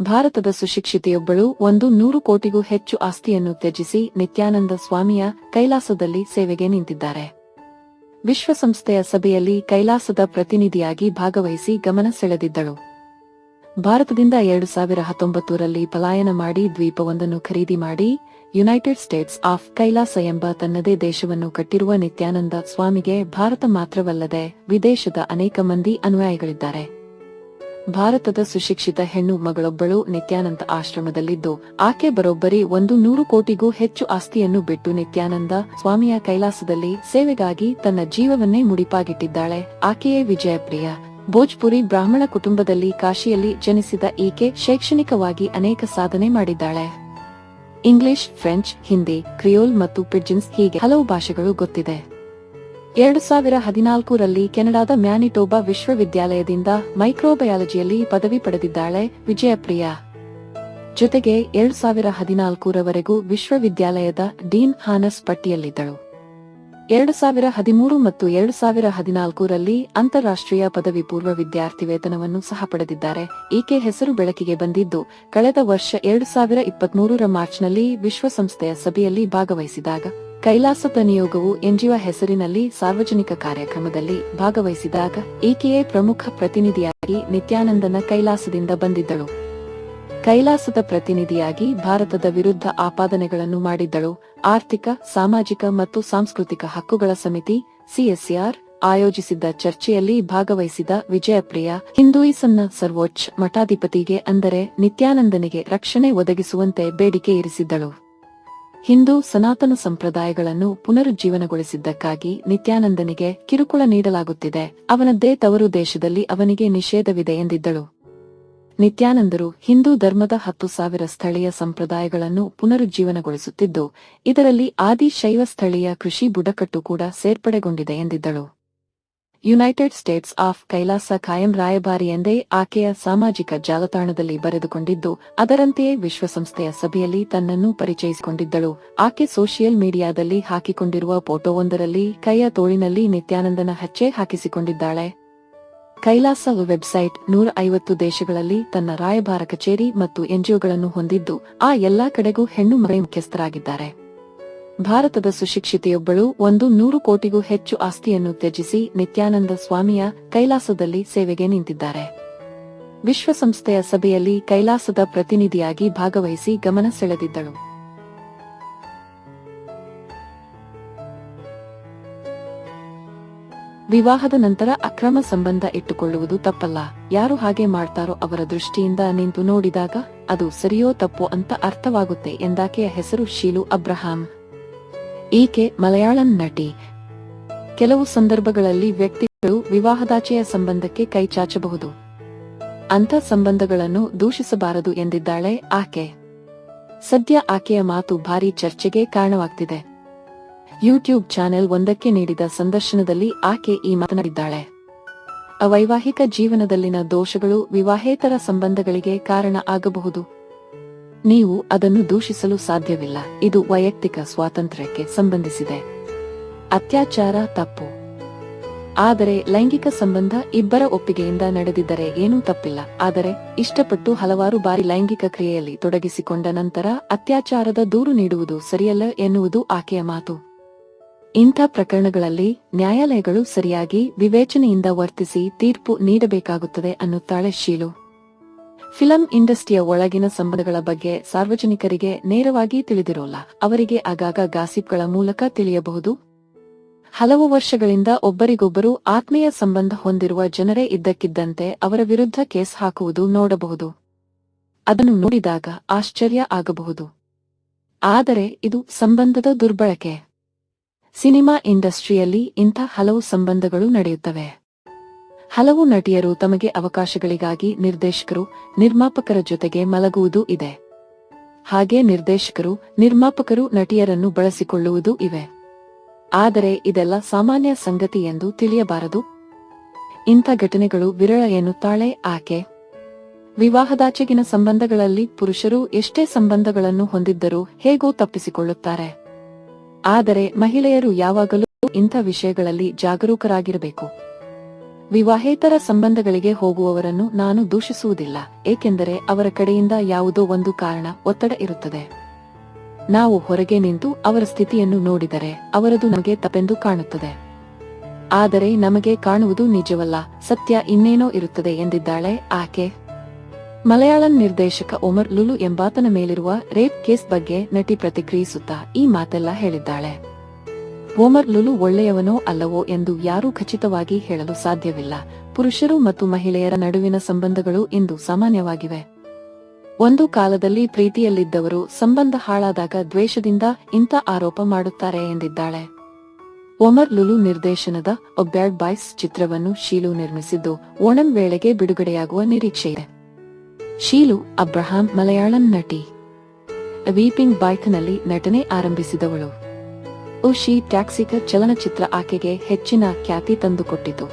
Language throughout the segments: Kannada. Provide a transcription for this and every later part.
ಭಾರತದ ಸುಶಿಕ್ಷಿತೆಯೊಬ್ಬಳು 100 ಕೋಟಿಗೂ ಹೆಚ್ಚು ಆಸ್ತಿಯನ್ನು ತ್ಯಜಿಸಿ ನಿತ್ಯಾನಂದ ಸ್ವಾಮಿಯ ಕೈಲಾಸದಲ್ಲಿ ಸೇವೆಗೆ ನಿಂತಿದ್ದಾರೆ. ವಿಶ್ವಸಂಸ್ಥೆಯ ಸಭೆಯಲ್ಲಿ ಕೈಲಾಸದ ಪ್ರತಿನಿಧಿಯಾಗಿ ಭಾಗವಹಿಸಿ ಗಮನ ಸೆಳೆದಿದ್ದಳು. ಭಾರತದಿಂದ 2019ರಲ್ಲಿ ಪಲಾಯನ ಮಾಡಿ ದ್ವೀಪವೊಂದನ್ನು ಖರೀದಿ ಮಾಡಿ ಯುನೈಟೆಡ್ ಸ್ಟೇಟ್ಸ್ ಆಫ್ ಕೈಲಾಸ ಎಂಬ ತನ್ನದೇ ದೇಶವನ್ನು ಕಟ್ಟಿರುವ ನಿತ್ಯಾನಂದ ಸ್ವಾಮಿಗೆ ಭಾರತ ಮಾತ್ರವಲ್ಲದೆ ವಿದೇಶದ ಅನೇಕ ಮಂದಿ ಅನುಯಾಯಿಗಳಿದ್ದಾರೆ. ಭಾರತದ ಸುಶಿಕ್ಷಿತ ಹೆಣ್ಣು ಮಗಳೊಬ್ಬಳು ನಿತ್ಯಾನಂದ ಆಶ್ರಮದಲ್ಲಿದ್ದು ಆಕೆ ಬರೋಬ್ಬರಿ 100 ಕೋಟಿಗೂ ಹೆಚ್ಚು ಆಸ್ತಿಯನ್ನು ಬಿಟ್ಟು ನಿತ್ಯಾನಂದ ಸ್ವಾಮಿಯ ಕೈಲಾಸದಲ್ಲಿ ಸೇವೆಗಾಗಿ ತನ್ನ ಜೀವವನ್ನೇ ಮುಡಿಪಾಗಿಟ್ಟಿದ್ದಾಳೆ. ಆಕೆಯೇ ವಿಜಯಪ್ರಿಯ. ಭೋಜ್ಪುರಿ ಬ್ರಾಹ್ಮಣ ಕುಟುಂಬದಲ್ಲಿ ಕಾಶಿಯಲ್ಲಿ ಜನಿಸಿದ ಈಕೆ ಶೈಕ್ಷಣಿಕವಾಗಿ ಅನೇಕ ಸಾಧನೆ ಮಾಡಿದ್ದಾಳೆ. ಇಂಗ್ಲಿಷ್, ಫ್ರೆಂಚ್, ಹಿಂದಿ, ಕ್ರಿಯೋಲ್ ಮತ್ತು ಪಿಡ್ಜಿನ್ಸ್ ಹೀಗೆ ಹಲವು ಭಾಷೆಗಳು ಗೊತ್ತಿದೆ. 2014ರಲ್ಲಿ ಕೆನಡಾದ ಮ್ಯಾನಿಟೋಬಾ ವಿಶ್ವವಿದ್ಯಾಲಯದಿಂದ ಮೈಕ್ರೋಬಯಾಲಜಿಯಲ್ಲಿ ಪದವಿ ಪಡೆದಿದ್ದಾಳೆ ವಿಜಯಪ್ರಿಯ. ಜೊತೆಗೆ 2014ರವರೆಗೂ ವಿಶ್ವವಿದ್ಯಾಲಯದ ಡೀನ್ ಹಾನರ್ಸ್ ಪಟ್ಟಿಯಲ್ಲಿದ್ದಳು. 2013 ಮತ್ತು 2014ರಲ್ಲಿ ಅಂತಾರಾಷ್ಟ್ರೀಯ ಪದವಿ ಪೂರ್ವ ವಿದ್ಯಾರ್ಥಿ ವೇತನವನ್ನು ಸಹ ಪಡೆದಿದ್ದಾರೆ. ಈಕೆ ಹೆಸರು ಬೆಳಕಿಗೆ ಬಂದಿದ್ದು ಕಳೆದ ವರ್ಷ 2023ರ ಮಾರ್ಚ್ನಲ್ಲಿ ವಿಶ್ವಸಂಸ್ಥೆಯ ಸಭೆಯಲ್ಲಿ ಭಾಗವಹಿಸಿದಾಗ ಕೈಲಾಸದ ನಿಯೋಗವು ಎನ್ಜಿಒ ಹೆಸರಿನಲ್ಲಿ ಸಾರ್ವಜನಿಕ ಕಾರ್ಯಕ್ರಮದಲ್ಲಿ ಭಾಗವಹಿಸಿದಾಗ ಈಕೆಯೇ ಪ್ರಮುಖ ಪ್ರತಿನಿಧಿಯಾಗಿ ನಿತ್ಯಾನಂದನ ಕೈಲಾಸದಿಂದ ಬಂದಿದ್ದಳು. ಕೈಲಾಸದ ಪ್ರತಿನಿಧಿಯಾಗಿ ಭಾರತದ ವಿರುದ್ಧ ಆಪಾದನೆಗಳನ್ನು ಮಾಡಿದ್ದಳು. ಆರ್ಥಿಕ, ಸಾಮಾಜಿಕ ಮತ್ತು ಸಾಂಸ್ಕೃತಿಕ ಹಕ್ಕುಗಳ ಸಮಿತಿ ಸಿಎಸ್ಆರ್ ಆಯೋಜಿಸಿದ್ದ ಚರ್ಚೆಯಲ್ಲಿ ಭಾಗವಹಿಸಿದ ವಿಜಯಪ್ರಿಯ ಹಿಂದೂಯಿಸಂನ ಸರ್ವೋಚ್ಚ ಮಠಾಧಿಪತಿಗೆ ಅಂದರೆ ನಿತ್ಯಾನಂದನಿಗೆ ರಕ್ಷಣೆ ಒದಗಿಸುವಂತೆ ಬೇಡಿಕೆ ಇರಿಸಿದ್ದಳು. ಹಿಂದೂ ಸನಾತನ ಸಂಪ್ರದಾಯಗಳನ್ನು ಪುನರುಜ್ಜೀವನಗೊಳಿಸಿದ್ದಕ್ಕಾಗಿ ನಿತ್ಯಾನಂದನಿಗೆ ಕಿರುಕುಳ ನೀಡಲಾಗುತ್ತಿದೆ. ಅವನದ್ದೇ ತವರು ದೇಶದಲ್ಲಿ ಅವನಿಗೆ ನಿಷೇಧವಿದೆ ಎಂದಿದ್ದಳು. ನಿತ್ಯಾನಂದರು ಹಿಂದೂ ಧರ್ಮದ 10,000 ಸ್ಥಳೀಯ ಸಂಪ್ರದಾಯಗಳನ್ನು ಪುನರುಜ್ಜೀವನಗೊಳಿಸುತ್ತಿದ್ದು ಇದರಲ್ಲಿ ಆದಿ ಶೈವ ಸ್ಥಳೀಯ ಕೃಷಿ ಬುಡಕಟ್ಟು ಕೂಡ ಸೇರ್ಪಡೆಗೊಂಡಿದೆ ಎಂದಿದ್ದಳು. ಯುನೈಟೆಡ್ ಸ್ಟೇಟ್ಸ್ ಆಫ್ ಕೈಲಾಸ ಕಾಯಂ ರಾಯಭಾರಿ ಎಂದೇ ಆಕೆಯ ಸಾಮಾಜಿಕ ಜಾಲತಾಣದಲ್ಲಿ ಬರೆದುಕೊಂಡಿದ್ದು ಅದರಂತೆಯೇ ವಿಶ್ವಸಂಸ್ಥೆಯ ಸಭೆಯಲ್ಲಿ ತನ್ನನ್ನು ಪರಿಚಯಿಸಿಕೊಂಡಿದ್ದಳು. ಆಕೆ ಸೋಷಿಯಲ್ ಮೀಡಿಯಾದಲ್ಲಿ ಹಾಕಿಕೊಂಡಿರುವ ಫೋಟೋವೊಂದರಲ್ಲಿ ಕೈಯ ತೋಳಿನಲ್ಲಿ ನಿತ್ಯಾನಂದನ ಹಚ್ಚೆ ಹಾಕಿಸಿಕೊಂಡಿದ್ದಾಳೆ. ಕೈಲಾಸ ವೆಬ್ಸೈಟ್ 150 ದೇಶಗಳಲ್ಲಿ ತನ್ನ ರಾಯಭಾರ ಕಚೇರಿ ಮತ್ತು ಎನ್ಜಿಒಗಳನ್ನು ಹೊಂದಿದ್ದು ಆ ಎಲ್ಲಾ ಕಡೆಗೂ ಹೆಣ್ಣು ಮಗ ಮುಖ್ಯಸ್ಥರಾಗಿದ್ದಾರೆ. ಭಾರತದ ಸುಶಿಕ್ಷಿತೆಯೊಬ್ಬಳು 100 ಕೋಟಿಗೂ ಹೆಚ್ಚು ಆಸ್ತಿಯನ್ನು ತ್ಯಜಿಸಿ ನಿತ್ಯಾನಂದ ಸ್ವಾಮಿಯ ಕೈಲಾಸದಲ್ಲಿ ಸೇವೆಗೆ ನಿಂತಿದ್ದಾರೆ. ವಿಶ್ವಸಂಸ್ಥೆಯ ಸಭೆಯಲ್ಲಿ ಕೈಲಾಸದ ಪ್ರತಿನಿಧಿಯಾಗಿ ಭಾಗವಹಿಸಿ ಗಮನ ಸೆಳೆದಿದ್ದಳು. ವಿವಾಹದ ನಂತರ ಅಕ್ರಮ ಸಂಬಂಧ ಇಟ್ಟುಕೊಳ್ಳುವುದು ತಪ್ಪಲ್ಲ. ಯಾರು ಹಾಗೆ ಮಾಡ್ತಾರೋ ಅವರ ದೃಷ್ಟಿಯಿಂದ ನಿಂತು ನೋಡಿದಾಗ ಅದು ಸರಿಯೋ ತಪ್ಪೋ ಅಂತ ಅರ್ಥವಾಗುತ್ತೆ ಎಂದಾಕೆಯ ಹೆಸರು ಶೀಲು ಅಬ್ರಹಾಂ. ಈಕೆ ಮಲಯಾಳಂ ನಟಿ. ಕೆಲವು ಸಂದರ್ಭಗಳಲ್ಲಿ ವ್ಯಕ್ತಿಗಳು ವಿವಾಹದಾಚೆಯ ಸಂಬಂಧಕ್ಕೆ ಕೈ ಚಾಚಬಹುದು. ಅಂಥ ಸಂಬಂಧಗಳನ್ನು ದೂಷಿಸಬಾರದು ಎಂದಿದ್ದಾಳೆ ಆಕೆ. ಸದ್ಯ ಆಕೆಯ ಮಾತು ಭಾರೀ ಚರ್ಚೆಗೆ ಕಾರಣವಾಗ್ತಿದೆ. ಯೂಟ್ಯೂಬ್ ಚಾನೆಲ್ ಒಂದಕ್ಕೆ ನೀಡಿದ ಸಂದರ್ಶನದಲ್ಲಿ ಆಕೆ ಈ ಮಾತನಾಡಿದ್ದಾಳೆ. ಅವೈವಾಹಿಕ ಜೀವನದಲ್ಲಿನ ದೋಷಗಳು ವಿವಾಹೇತರ ಸಂಬಂಧಗಳಿಗೆ ಕಾರಣ ಆಗಬಹುದು. ನೀವು ಅದನ್ನು ದೂಷಿಸಲು ಸಾಧ್ಯವಿಲ್ಲ. ಇದು ವೈಯಕ್ತಿಕ ಸ್ವಾತಂತ್ರ್ಯಕ್ಕೆ ಸಂಬಂಧಿಸಿದೆ. ಅತ್ಯಾಚಾರ ತಪ್ಪು. ಆದರೆ ಲೈಂಗಿಕ ಸಂಬಂಧ ಇಬ್ಬರ ಒಪ್ಪಿಗೆಯಿಂದ ನಡೆದಿದ್ದರೆ ಏನೂ ತಪ್ಪಿಲ್ಲ. ಆದರೆ ಇಷ್ಟಪಟ್ಟು ಹಲವಾರು ಬಾರಿ ಲೈಂಗಿಕ ಕ್ರಿಯೆಯಲ್ಲಿ ತೊಡಗಿಸಿಕೊಂಡ ನಂತರ ಅತ್ಯಾಚಾರದ ದೂರು ನೀಡುವುದು ಸರಿಯಲ್ಲ ಎನ್ನುವುದು ಆಕೆಯ ಮಾತು. ಇಂಥ ಪ್ರಕರಣಗಳಲ್ಲಿ ನ್ಯಾಯಾಲಯಗಳು ಸರಿಯಾಗಿ ವಿವೇಚನೆಯಿಂದ ವರ್ತಿಸಿ ತೀರ್ಪು ನೀಡಬೇಕಾಗುತ್ತದೆ ಅನ್ನುತ್ತಾಳೆ ಶೀಲು. ಫಿಲಂ ಇಂಡಸ್ಟ್ರಿಯ ಒಳಗಿನ ಸಂಬಂಧಗಳ ಬಗ್ಗೆ ಸಾರ್ವಜನಿಕರಿಗೆ ನೇರವಾಗಿ ತಿಳಿದಿರೋಲ್ಲ. ಅವರಿಗೆ ಆಗಾಗ ಗಾಸಿಪ್ಗಳ ಮೂಲಕ ತಿಳಿಯಬಹುದು. ಹಲವು ವರ್ಷಗಳಿಂದ ಒಬ್ಬರಿಗೊಬ್ಬರು ಆತ್ಮೀಯ ಸಂಬಂಧ ಹೊಂದಿರುವ ಜನರೇ ಇದ್ದಕ್ಕಿದ್ದಂತೆ ಅವರ ವಿರುದ್ಧ ಕೇಸ್ ಹಾಕುವುದು ನೋಡಬಹುದು. ಅದನ್ನು ನೋಡಿದಾಗ ಆಶ್ಚರ್ಯ ಆಗಬಹುದು. ಆದರೆ ಇದು ಸಂಬಂಧದ ದುರ್ಬಳಕೆ. ಸಿನಿಮಾ ಇಂಡಸ್ಟ್ರಿಯಲ್ಲಿ ಇಂಥ ಹಲವು ಸಂಬಂಧಗಳು ನಡೆಯುತ್ತವೆ. ಹಲವು ನಟಿಯರು ತಮಗೆ ಅವಕಾಶಗಳಿಗಾಗಿ ನಿರ್ದೇಶಕರು, ನಿರ್ಮಾಪಕರ ಜೊತೆಗೆ ಮಲಗುವುದೂ ಇದೆ. ಹಾಗೆ ನಿರ್ದೇಶಕರು, ನಿರ್ಮಾಪಕರು ನಟಿಯರನ್ನು ಬಳಸಿಕೊಳ್ಳುವುದೂ ಇವೆ. ಆದರೆ ಇದೆಲ್ಲ ಸಾಮಾನ್ಯ ಸಂಗತಿ ಎಂದು ತಿಳಿಯಬಾರದು. ಇಂಥ ಘಟನೆಗಳು ವಿರಳ ಎನ್ನುತ್ತಾಳೆ ಆಕೆ. ವಿವಾಹದಾಚೆಗಿನ ಸಂಬಂಧಗಳಲ್ಲಿ ಪುರುಷರು ಎಷ್ಟೇ ಸಂಬಂಧಗಳನ್ನು ಹೊಂದಿದ್ದರೂ ಹೇಗೋ ತಪ್ಪಿಸಿಕೊಳ್ಳುತ್ತಾರೆ. ಆದರೆ ಮಹಿಳೆಯರು ಯಾವಾಗಲೂ ಇಂಥ ವಿಷಯಗಳಲ್ಲಿ ಜಾಗರೂಕರಾಗಿರಬೇಕು. ವಿವಾಹೇತರ ಸಂಬಂಧಗಳಿಗೆ ಹೋಗುವವರನ್ನು ನಾನು ದೂಷಿಸುವುದಿಲ್ಲ, ಏಕೆಂದರೆ ಅವರ ಕಡೆಯಿಂದ ಯಾವುದೋ ಒಂದು ಕಾರಣ, ಒತ್ತಡ ಇರುತ್ತದೆ. ನಾವು ಹೊರಗೆ ನಿಂತು ಅವರ ಸ್ಥಿತಿಯನ್ನು ನೋಡಿದರೆ ಅವರದು ನಮಗೆ ತಪ್ಪೆಂದು ಕಾಣುತ್ತದೆ. ಆದರೆ ನಮಗೆ ಕಾಣುವುದು ನಿಜವಲ್ಲ, ಸತ್ಯ ಇನ್ನೇನೋ ಇರುತ್ತದೆ ಎಂದಿದ್ದಾಳೆ ಆಕೆ. ಮಲಯಾಳಂ ನಿರ್ದೇಶಕ ಒಮರ್ ಲುಲು ಎಂಬಾತನ ಮೇಲಿರುವ ರೇಪ್ ಕೇಸ್ ಬಗ್ಗೆ ನಟಿ ಪ್ರತಿಕ್ರಿಯಿಸುತ್ತಾ ಈ ಮಾತೆಲ್ಲ ಹೇಳಿದ್ದಾಳೆ. ಒಮರ್ ಲುಲು ಒಳ್ಳೆಯವನೋ ಅಲ್ಲವೋ ಎಂದು ಯಾರೂ ಖಚಿತವಾಗಿ ಹೇಳಲು ಸಾಧ್ಯವಿಲ್ಲ. ಪುರುಷರು ಮತ್ತು ಮಹಿಳೆಯರ ನಡುವಿನ ಸಂಬಂಧಗಳು ಇಂದು ಸಾಮಾನ್ಯವಾಗಿವೆ. ಒಂದು ಕಾಲದಲ್ಲಿ ಪ್ರೀತಿಯಲ್ಲಿದ್ದವರು ಸಂಬಂಧ ಹಾಳಾದಾಗ ದ್ವೇಷದಿಂದ ಇಂಥ ಆರೋಪ ಮಾಡುತ್ತಾರೆ ಎಂದಿದ್ದಾಳೆ. ಒಮರ್ ಲುಲು ನಿರ್ದೇಶನದ ಅ ಬ್ಯಾಡ್ ಬಾಯ್ಸ್ ಚಿತ್ರವನ್ನು ಶೀಲು ನಿರ್ಮಿಸಿದ್ದು ಓಣಂ ವೇಳೆಗೆ ಬಿಡುಗಡೆಯಾಗುವ ನಿರೀಕ್ಷೆಯಿದೆ. ಶೀಲು ಅಬ್ರಹಾಂ ಮಲಯಾಳಂ ನಟಿ. ವೀಪಿಂಗ್ ಬಾಯ್ಕ್ನಲ್ಲಿ ನಟನೆ ಆರಂಭಿಸಿದವಳು. ಶಿ ಟ್ಯಾಕ್ಸಿಕರ್ ಚಲನಚಿತ್ರ ಆಕೆಗೆ ಹೆಚ್ಚಿನ ಖ್ಯಾತಿ ತಂದುಕೊಟ್ಟಿತು.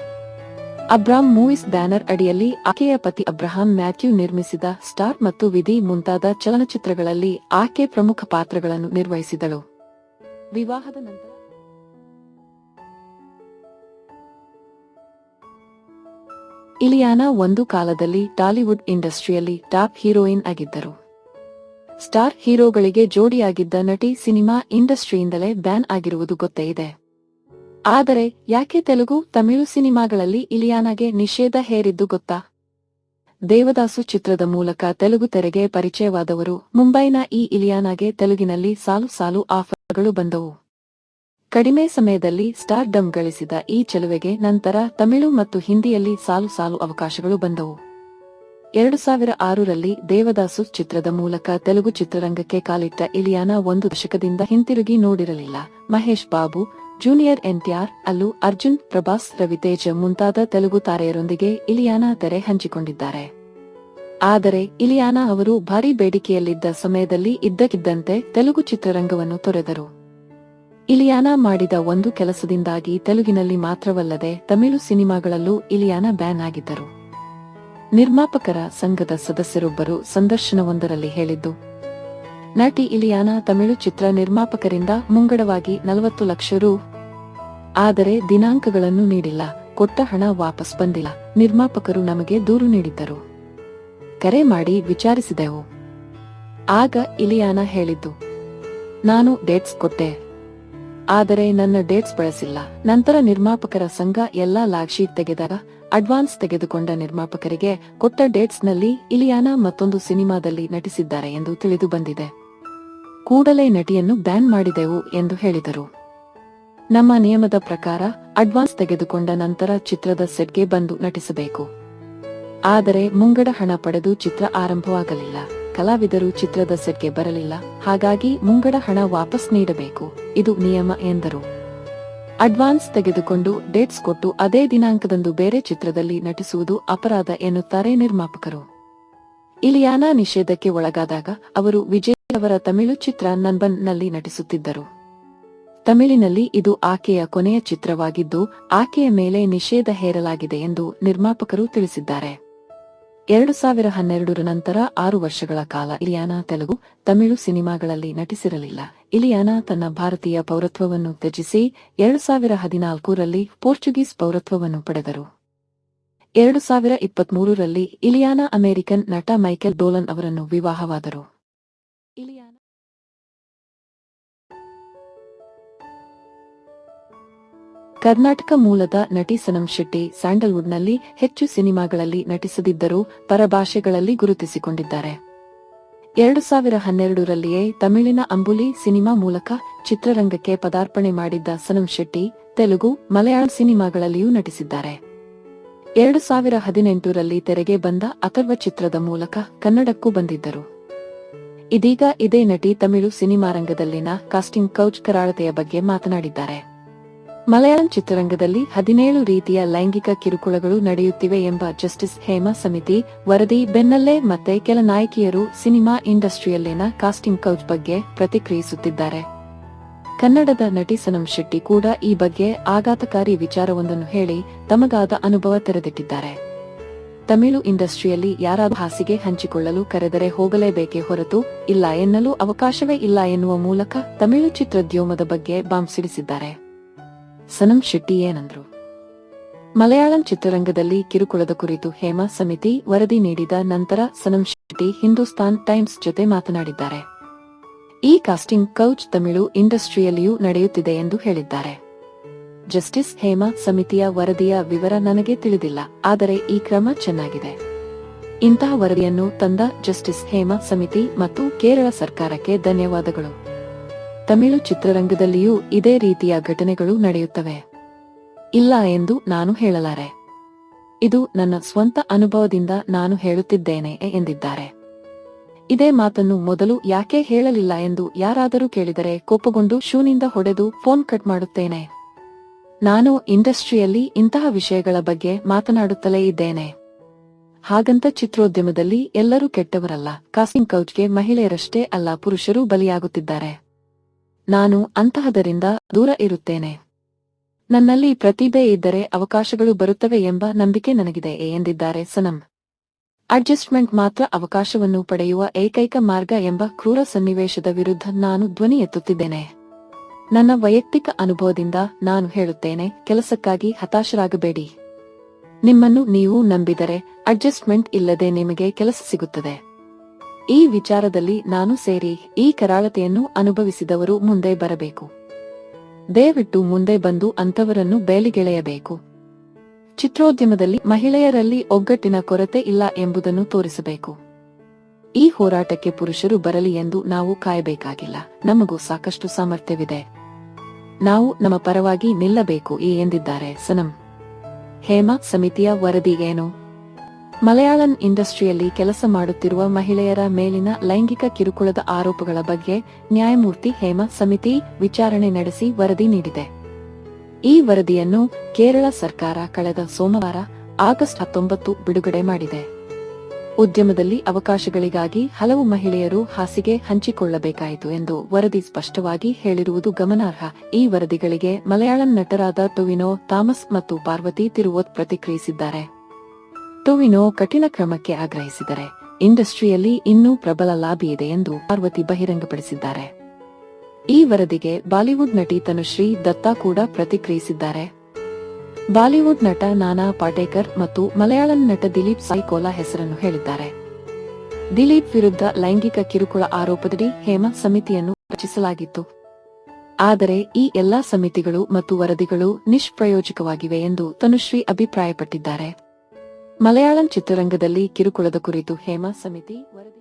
ಅಬ್ರಾಮ್ ಮೂವೀಸ್ ಬ್ಯಾನರ್ ಅಡಿಯಲ್ಲಿ ಆಕೆಯ ಪತಿ ಅಬ್ರಹಾಂ ಮ್ಯಾಥ್ಯೂ ನಿರ್ಮಿಸಿದ ಸ್ಟಾರ್ ಮತ್ತು ವಿಧಿ ಮುಂತಾದ ಚಲನಚಿತ್ರಗಳಲ್ಲಿ ಆಕೆ ಪ್ರಮುಖ ಪಾತ್ರಗಳನ್ನು ನಿರ್ವಹಿಸಿದಳು. ವಿವಾಹದ ನಂತರ ಇಲಿಯಾನಾ ಒಂದು ಕಾಲದಲ್ಲಿ ಟಾಲಿವುಡ್ ಇಂಡಸ್ಟ್ರಿಯಲ್ಲಿ ಟಾಪ್ ಹೀರೋಯಿನ್ ಆಗಿದ್ದರು. ಸ್ಟಾರ್ ಹೀರೋಗಳಿಗೆ ಜೋಡಿಯಾಗಿದ್ದ ನಟಿ ಸಿನಿಮಾ ಇಂಡಸ್ಟ್ರಿಯಿಂದಲೇ ಬ್ಯಾನ್ ಆಗಿರುವುದು ಗೊತ್ತೇ ಇದೆ. ಆದರೆ ಯಾಕೆ ತೆಲುಗು, ತಮಿಳು ಸಿನಿಮಾಗಳಲ್ಲಿ ಇಲಿಯಾನಾಗೆ ನಿಷೇಧ ಹೇರಿದ್ದು ಗೊತ್ತಾ? ದೇವದಾಸು ಚಿತ್ರದ ಮೂಲಕ ತೆಲುಗು ತೆರೆಗೆ ಪರಿಚಯವಾದವರು ಮುಂಬೈನ ಈ ಇಲಿಯಾನಾಗೆ ತೆಲುಗಿನಲ್ಲಿ ಸಾಲು ಸಾಲು ಆಫರ್ಗಳು ಬಂದವು. ಕಡಿಮೆ ಸಮಯದಲ್ಲಿ ಸ್ಟಾರ್ ಡಮ್ ಗಳಿಸಿದ ಈ ಚೆಲುವೆಗೆ ನಂತರ ತಮಿಳು ಮತ್ತು ಹಿಂದಿಯಲ್ಲಿ ಸಾಲು ಸಾಲು ಅವಕಾಶಗಳು ಬಂದವು. 2006ರಲ್ಲಿ ದೇವದಾಸು ಚಿತ್ರದ ಮೂಲಕ ತೆಲುಗು ಚಿತ್ರರಂಗಕ್ಕೆ ಕಾಲಿಟ್ಟ ಇಲಿಯಾನಾ ಒಂದು ದಶಕದಿಂದ ಹಿಂತಿರುಗಿ ನೋಡಿರಲಿಲ್ಲ. ಮಹೇಶ್ ಬಾಬು, ಜೂನಿಯರ್ NTR, ಅಲ್ಲು ಅರ್ಜುನ್, ಪ್ರಭಾಸ್, ರವಿತೇಜ ಮುಂತಾದ ತೆಲುಗು ತಾರೆಯರೊಂದಿಗೆ ಇಲಿಯಾನಾ ತೆರೆ ಹಂಚಿಕೊಂಡಿದ್ದಾರೆ. ಆದರೆ ಇಲಿಯಾನಾ ಅವರು ಭಾರೀ ಬೇಡಿಕೆಯಲ್ಲಿದ್ದ ಸಮಯದಲ್ಲಿ ಇದ್ದಕ್ಕಿದ್ದಂತೆ ತೆಲುಗು ಚಿತ್ರರಂಗವನ್ನು ತೊರೆದರು. ಇಲಿಯಾನಾ ಮಾಡಿದ ಒಂದು ಕೆಲಸದಿಂದಾಗಿ ತೆಲುಗಿನಲ್ಲಿ ಮಾತ್ರವಲ್ಲದೆ ತಮಿಳು ಸಿನಿಮಾಗಳಲ್ಲೂ ಇಲಿಯಾನಾ ಬ್ಯಾನ್ ಆಗಿದ್ದರು. ನಿರ್ಮಾಪಕರ ಸಂಘದ ಸದಸ್ಯರೊಬ್ಬರು ಸಂದರ್ಶನವೊಂದರಲ್ಲಿ ಹೇಳಿದ್ದು, ನಟಿ ಇಲಿಯಾನಾ ತಮಿಳು ಚಿತ್ರ ನಿರ್ಮಾಪಕರಿಂದ ಮುಂಗಡವಾಗಿ 40 ಲಕ್ಷ ರೂ. ಆದರೆ ದಿನಾಂಕಗಳನ್ನು ನೀಡಿಲ್ಲ, ಕೊಟ್ಟ ಹಣ ವಾಪಸ್ ಬಂದಿಲ್ಲ. ನಿರ್ಮಾಪಕರು ನಮಗೆ ದೂರು ನೀಡಿದ್ದರು. ಕರೆ ಮಾಡಿ ವಿಚಾರಿಸಿದೆವು. ಆಗ ಇಲಿಯಾನಾ ಹೇಳಿದ್ದು, ನಾನು ಡೇಟ್ಸ್ ಕೊಟ್ಟೆ, ಆದರೆ ನನ್ನ ಡೇಟ್ಸ್ ಬಳಸಿಲ್ಲ. ನಂತರ ನಿರ್ಮಾಪಕರ ಸಂಘ ಎಲ್ಲಾ ಲಾಗ್ಶೀಟ್ ತೆಗೆದಾಗ ಅಡ್ವಾನ್ಸ್ ತೆಗೆದುಕೊಂಡ ನಿರ್ಮಾಪಕರಿಗೆ ಕೊಟ್ಟ ಡೇಟ್ಸ್ನಲ್ಲಿ ಇಲಿಯಾನಾ ಮತ್ತೊಂದು ಸಿನಿಮಾದಲ್ಲಿ ನಟಿಸಿದ್ದಾರೆ ಎಂದು ತಿಳಿದು ಬಂದಿದೆ. ಕೂಡಲೇ ನಟಿಯನ್ನು ಬ್ಯಾನ್ ಮಾಡಿದೆವು ಎಂದು ಹೇಳಿದರು. ನಮ್ಮ ನಿಯಮದ ಪ್ರಕಾರ ಅಡ್ವಾನ್ಸ್ ತೆಗೆದುಕೊಂಡ ನಂತರ ಚಿತ್ರದ ಸೆಟ್ಗೆ ಬಂದು ನಟಿಸಬೇಕು. ಆದರೆ ಮುಂಗಡ ಹಣ ಪಡೆದು ಚಿತ್ರ ಆರಂಭವಾಗಲಿಲ್ಲ. ಕಲಾವಿದರು ಚಿತ್ರದ ಸೆಟ್ಗೆ ಬರಲಿಲ್ಲ, ಹಾಗಾಗಿ ಮುಂಗಡ ಹಣ ವಾಪಸ್ ನೀಡಬೇಕು. ಇದು ನಿಯಮ ಎಂದರು. ಅಡ್ವಾನ್ಸ್ ತೆಗೆದುಕೊಂಡು ಡೇಟ್ಸ್ ಕೊಟ್ಟು ಅದೇ ದಿನಾಂಕದಂದು ಬೇರೆ ಚಿತ್ರದಲ್ಲಿ ನಟಿಸುವುದು ಅಪರಾಧ ಎನ್ನುತ್ತಾರೆ ನಿರ್ಮಾಪಕರು. ಇಲಿಯಾನಾ ನಿಷೇಧಕ್ಕೆ ಒಳಗಾದಾಗ ಅವರು ವಿಜಯ್ ಅವರ ತಮಿಳು ಚಿತ್ರ ನನ್ಬನ್ ನಲ್ಲಿ ನಟಿಸುತ್ತಿದ್ದರು. ತಮಿಳಿನಲ್ಲಿ ಇದು ಆಕೆಯ ಕೊನೆಯ ಚಿತ್ರವಾಗಿದ್ದು ಆಕೆಯ ಮೇಲೆ ನಿಷೇಧ ಹೇರಲಾಗಿದೆ ಎಂದು ನಿರ್ಮಾಪಕರು ತಿಳಿಸಿದ್ದಾರೆ. 2012ರ ನಂತರ 6 ವರ್ಷಗಳ ಕಾಲ ಇಲಿಯಾನಾ ತೆಲುಗು, ತಮಿಳು ಸಿನಿಮಾಗಳಲ್ಲಿ ನಟಿಸಿರಲಿಲ್ಲ. ಇಲಿಯಾನಾ ತನ್ನ ಭಾರತೀಯ ಪೌರತ್ವವನ್ನು ತ್ಯಜಿಸಿ 2014ರಲ್ಲಿ ಪೋರ್ಚುಗೀಸ್ ಪೌರತ್ವವನ್ನು ಪಡೆದರು. 2023ರಲ್ಲಿ ಇಲಿಯಾನಾ ಅಮೆರಿಕನ್ ನಟ ಮೈಕೆಲ್ ಡೋಲನ್ ಅವರನ್ನು ವಿವಾಹವಾದರು. ಇಲಿಯಾನಾ ಕರ್ನಾಟಕ ಮೂಲದ ನಟಿ ಸನಂ ಶೆಟ್ಟಿ ಸ್ಯಾಂಡಲ್ವುಡ್ನಲ್ಲಿ ಹೆಚ್ಚು ಸಿನಿಮಾಗಳಲ್ಲಿ ನಟಿಸದಿದ್ದರೂ ಪರಭಾಷೆಗಳಲ್ಲಿ ಗುರುತಿಸಿಕೊಂಡಿದ್ದಾರೆ. 2012ರಲ್ಲಿಯೇ ತಮಿಳಿನ ಅಂಬುಲಿ ಸಿನಿಮಾ ಮೂಲಕ ಚಿತ್ರರಂಗಕ್ಕೆ ಪದಾರ್ಪಣೆ ಮಾಡಿದ್ದ ಸನಂ ಶೆಟ್ಟಿ ತೆಲುಗು, ಮಲಯಾಳಂ ಸಿನಿಮಾಗಳಲ್ಲಿಯೂ ನಟಿಸಿದ್ದಾರೆ. 2018ರಲ್ಲಿ ತೆರೆಗೆ ಬಂದ ಅಥರ್ವ ಚಿತ್ರದ ಮೂಲಕ ಕನ್ನಡಕ್ಕೂ ಬಂದಿದ್ದರು. ಇದೀಗ ಇದೇ ನಟಿ ತಮಿಳು ಸಿನಿಮಾರಂಗದಲ್ಲಿನ ಕಾಸ್ಟಿಂಗ್ ಕೌಚ್ ಕರಾಳತೆಯ ಬಗ್ಗೆ ಮಾತನಾಡಿದ್ದಾರೆ. ಮಲಯಾಳಂ ಚಿತ್ರರಂಗದಲ್ಲಿ 17 ರೀತಿಯ ಲೈಂಗಿಕ ಕಿರುಕುಳಗಳು ನಡೆಯುತ್ತಿವೆ ಎಂಬ ಜಸ್ಟಿಸ್ ಹೇಮಾ ಸಮಿತಿ ವರದಿ ಬೆನ್ನಲ್ಲೇ ಮತ್ತೆ ಕೆಲ ನಾಯಕಿಯರು ಸಿನಿಮಾ ಇಂಡಸ್ಟ್ರಿಯಲ್ಲಿನ ಕಾಸ್ಟಿಂಗ್ ಕೌಚ್ ಬಗ್ಗೆ ಪ್ರತಿಕ್ರಿಯಿಸುತ್ತಿದ್ದಾರೆ. ಕನ್ನಡದ ನಟಿ ಸನಂ ಶೆಟ್ಟಿ ಕೂಡ ಈ ಬಗ್ಗೆ ಆಘಾತಕಾರಿ ವಿಚಾರವೊಂದನ್ನು ಹೇಳಿ ತಮಗಾದ ಅನುಭವ ತೆರೆದಿಟ್ಟಿದ್ದಾರೆ. ತಮಿಳು ಇಂಡಸ್ಟ್ರಿಯಲ್ಲಿ ಯಾರಾದರೂ ಹಾಸಿಗೆ ಹಂಚಿಕೊಳ್ಳಲು ಕರೆದರೆ ಹೋಗಲೇಬೇಕೇ ಹೊರತು ಇಲ್ಲ ಎನ್ನಲು ಅವಕಾಶವೇ ಇಲ್ಲ ಎನ್ನುವ ಮೂಲಕ ತಮಿಳು ಚಿತ್ರೋದ್ಯಮದ ಬಗ್ಗೆ ಬಾಂಬ್ ಸಿಡಿಸಿದ್ದಾರೆ. ಸನಂ ಶೆಟ್ಟಿ ಏನಂದ್ರು? ಮಲಯಾಳಂ ಚಿತ್ರರಂಗದಲ್ಲಿ ಕಿರುಕುಳದ ಕುರಿತು ಹೇಮಾ ಸಮಿತಿ ವರದಿ ನೀಡಿದ ನಂತರ ಸನಂ ಶೆಟ್ಟಿ ಹಿಂದೂಸ್ತಾನ್ ಟೈಮ್ಸ್ ಜೊತೆ ಮಾತನಾಡಿದ್ದಾರೆ. ಈ ಕಾಸ್ಟಿಂಗ್ ಕೌಚ್ ತಮಿಳು ಇಂಡಸ್ಟ್ರಿಯಲ್ಲಿಯೂ ನಡೆಯುತ್ತಿದೆ ಎಂದು ಹೇಳಿದ್ದಾರೆ. ಜಸ್ಟಿಸ್ ಹೇಮಾ ಸಮಿತಿಯ ವರದಿಯ ವಿವರ ನನಗೆ ತಿಳಿದಿಲ್ಲ, ಆದರೆ ಈ ಕ್ರಮ ಚೆನ್ನಾಗಿದೆ. ಇಂತಹ ವರದಿಯನ್ನು ತಂದ ಜಸ್ಟಿಸ್ ಹೇಮಾ ಸಮಿತಿ ಮತ್ತು ಕೇರಳ ಸರ್ಕಾರಕ್ಕೆ ಧನ್ಯವಾದಗಳು. ತಮಿಳು ಚಿತ್ರರಂಗದಲ್ಲಿಯೂ ಇದೇ ರೀತಿಯ ಘಟನೆಗಳು ನಡೆಯುತ್ತವೆ. ಇಲ್ಲ ಎಂದು ನಾನು ಹೇಳಲಾರೆ. ಇದು ನನ್ನ ಸ್ವಂತ ಅನುಭವದಿಂದ ನಾನು ಹೇಳುತ್ತಿದ್ದೇನೆ ಎಂದಿದ್ದಾರೆ. ಇದೇ ಮಾತನ್ನು ಮೊದಲು ಯಾಕೆ ಹೇಳಲಿಲ್ಲ ಎಂದು ಯಾರಾದರೂ ಕೇಳಿದರೆ ಕೋಪಗೊಂಡು ಶೂನಿಂದ ಹೊಡೆದು ಫೋನ್ ಕಟ್ ಮಾಡುತ್ತೇನೆ. ನಾನು ಇಂಡಸ್ಟ್ರಿಯಲ್ಲಿ ಇಂತಹ ವಿಷಯಗಳ ಬಗ್ಗೆ ಮಾತನಾಡುತ್ತಲೇ ಇದ್ದೇನೆ. ಹಾಗಂತ ಚಿತ್ರೋದ್ಯಮದಲ್ಲಿ ಎಲ್ಲರೂ ಕೆಟ್ಟವರಲ್ಲ. ಕಾಸ್ಟಿಂಗ್ ಕೌಚ್ಗೆ ಮಹಿಳೆಯರಷ್ಟೇ ಅಲ್ಲ, ಪುರುಷರೂ ಬಲಿಯಾಗುತ್ತಿದ್ದಾರೆ. ನಾನು ಅಂತಹದರಿಂದ ದೂರ ಇರುತ್ತೇನೆ. ನನ್ನಲ್ಲಿ ಪ್ರತಿಭೆ ಇದ್ದರೆ ಅವಕಾಶಗಳು ಬರುತ್ತವೆ ಎಂಬ ನಂಬಿಕೆ ನನಗಿದೆ ಎಂದಿದ್ದಾರೆ ಸನಂ. ಅಡ್ಜಸ್ಟ್ಮೆಂಟ್ ಮಾತ್ರ ಅವಕಾಶವನ್ನು ಪಡೆಯುವ ಏಕೈಕ ಮಾರ್ಗ ಎಂಬ ಕ್ರೂರ ಸನ್ನಿವೇಶದ ವಿರುದ್ಧ ನಾನು ಧ್ವನಿ ಎತ್ತುತ್ತಿದ್ದೇನೆ. ನನ್ನ ವೈಯಕ್ತಿಕ ಅನುಭವದಿಂದ ನಾನು ಹೇಳುತ್ತೇನೆ, ಕೆಲಸಕ್ಕಾಗಿ ಹತಾಶರಾಗಬೇಡಿ. ನಿಮ್ಮನ್ನು ನೀವು ನಂಬಿದರೆ ಅಡ್ಜಸ್ಟ್ಮೆಂಟ್ ಇಲ್ಲದೆ ನಿಮಗೆ ಕೆಲಸ ಸಿಗುತ್ತದೆ. ಈ ವಿಚಾರದಲ್ಲಿ ನಾನು ಸೇರಿ ಈ ಕರಾಳತೆಯನ್ನು ಅನುಭವಿಸಿದವರು ಮುಂದೆ ಬರಬೇಕು. ದಯವಿಟ್ಟು ಮುಂದೆ ಬಂದು ಅಂತವರನ್ನು ಬೇಲಿಗೆಳೆಯಬೇಕು. ಚಿತ್ರೋದ್ಯಮದಲ್ಲಿ ಮಹಿಳೆಯರಲ್ಲಿ ಒಗ್ಗಟ್ಟಿನ ಕೊರತೆ ಇಲ್ಲ ಎಂಬುದನ್ನು ತೋರಿಸಬೇಕು. ಈ ಹೋರಾಟಕ್ಕೆ ಪುರುಷರು ಬರಲಿ ಎಂದು ನಾವು ಕಾಯಬೇಕಾಗಿಲ್ಲ. ನಮಗೂ ಸಾಕಷ್ಟು ಸಾಮರ್ಥ್ಯವಿದೆ. ನಾವು ನಮ್ಮ ಪರವಾಗಿ ನಿಲ್ಲಬೇಕು ಎಂದಿದ್ದಾರೆ ಸನಂ. ಹೇಮಾ ಸಮಿತಿಯ ವರದಿ ಏನು? ಮಲಯಾಳಂ ಇಂಡಸ್ಟ್ರಿಯಲ್ಲಿ ಕೆಲಸ ಮಾಡುತ್ತಿರುವ ಮಹಿಳೆಯರ ಮೇಲಿನ ಲೈಂಗಿಕ ಕಿರುಕುಳದ ಆರೋಪಗಳ ಬಗ್ಗೆ ನ್ಯಾಯಮೂರ್ತಿ ಹೇಮಾ ಸಮಿತಿ ವಿಚಾರಣೆ ನಡೆಸಿ ವರದಿ ನೀಡಿದೆ. ಈ ವರದಿಯನ್ನು ಕೇರಳ ಸರ್ಕಾರ ಕಳೆದ ಸೋಮವಾರ ಆಗಸ್ಟ್ 19 ಬಿಡುಗಡೆ ಮಾಡಿದೆ. ಉದ್ಯಮದಲ್ಲಿ ಅವಕಾಶಗಳಿಗಾಗಿ ಹಲವು ಮಹಿಳೆಯರು ಹಾಸಿಗೆ ಹಂಚಿಕೊಳ್ಳಬೇಕಾಯಿತು ಎಂದು ವರದಿ ಸ್ಪಷ್ಟವಾಗಿ ಹೇಳಿರುವುದು ಗಮನಾರ್ಹ. ಈ ವರದಿಗಳಿಗೆ ಮಲಯಾಳಂ ನಟರಾದ ಟೊವಿನೋ ಥಾಮಸ್ ಮತ್ತು ಪಾರ್ವತಿ ತಿರುವೋತ್ ಪ್ರತಿಕ್ರಿಯಿಸಿದ್ದಾರೆ. ಟೊವಿನೋ ಕಠಿಣ ಕ್ರಮಕ್ಕೆ ಆಗ್ರಹಿಸಿದರೆ ಇಂಡಸ್ಟ್ರಿಯಲ್ಲಿ ಇನ್ನೂ ಪ್ರಬಲ ಲಾಬಿ ಇದೆ ಎಂದು ಪಾರ್ವತಿ ಬಹಿರಂಗಪಡಿಸಿದ್ದಾರೆ. ಈ ವರದಿಗೆ ಬಾಲಿವುಡ್ ನಟಿ ತನುಶ್ರೀ ದತ್ತಾ ಕೂಡ ಪ್ರತಿಕ್ರಿಯಿಸಿದ್ದಾರೆ. ಬಾಲಿವುಡ್ ನಟ ನಾನಾ ಪಾಟೇಕರ್ ಮತ್ತು ಮಲಯಾಳಂ ನಟ ದಿಲೀಪ್ ಸಾಯಿಕೋಲಾ ಹೆಸರನ್ನು ಹೇಳಿದ್ದಾರೆ. ದಿಲೀಪ್ ವಿರುದ್ಧ ಲೈಂಗಿಕ ಕಿರುಕುಳ ಆರೋಪದಡಿ ಹೇಮಾ ಸಮಿತಿಯನ್ನು ರಚಿಸಲಾಗಿತ್ತು. ಆದರೆ ಈ ಎಲ್ಲಾ ಸಮಿತಿಗಳು ಮತ್ತು ವರದಿಗಳು ನಿಷ್ಪ್ರಯೋಜಕವಾಗಿವೆ ಎಂದು ತನುಶ್ರೀ ಅಭಿಪ್ರಾಯಪಟ್ಟಿದ್ದಾರೆ. ಮಲಯಾಳಂ ಚಿತ್ರರಂಗದಲ್ಲಿ ಕಿರುಕುಳದ ಕುರಿತು ಹೇಮಾ ಸಮಿತಿ ವರದಿ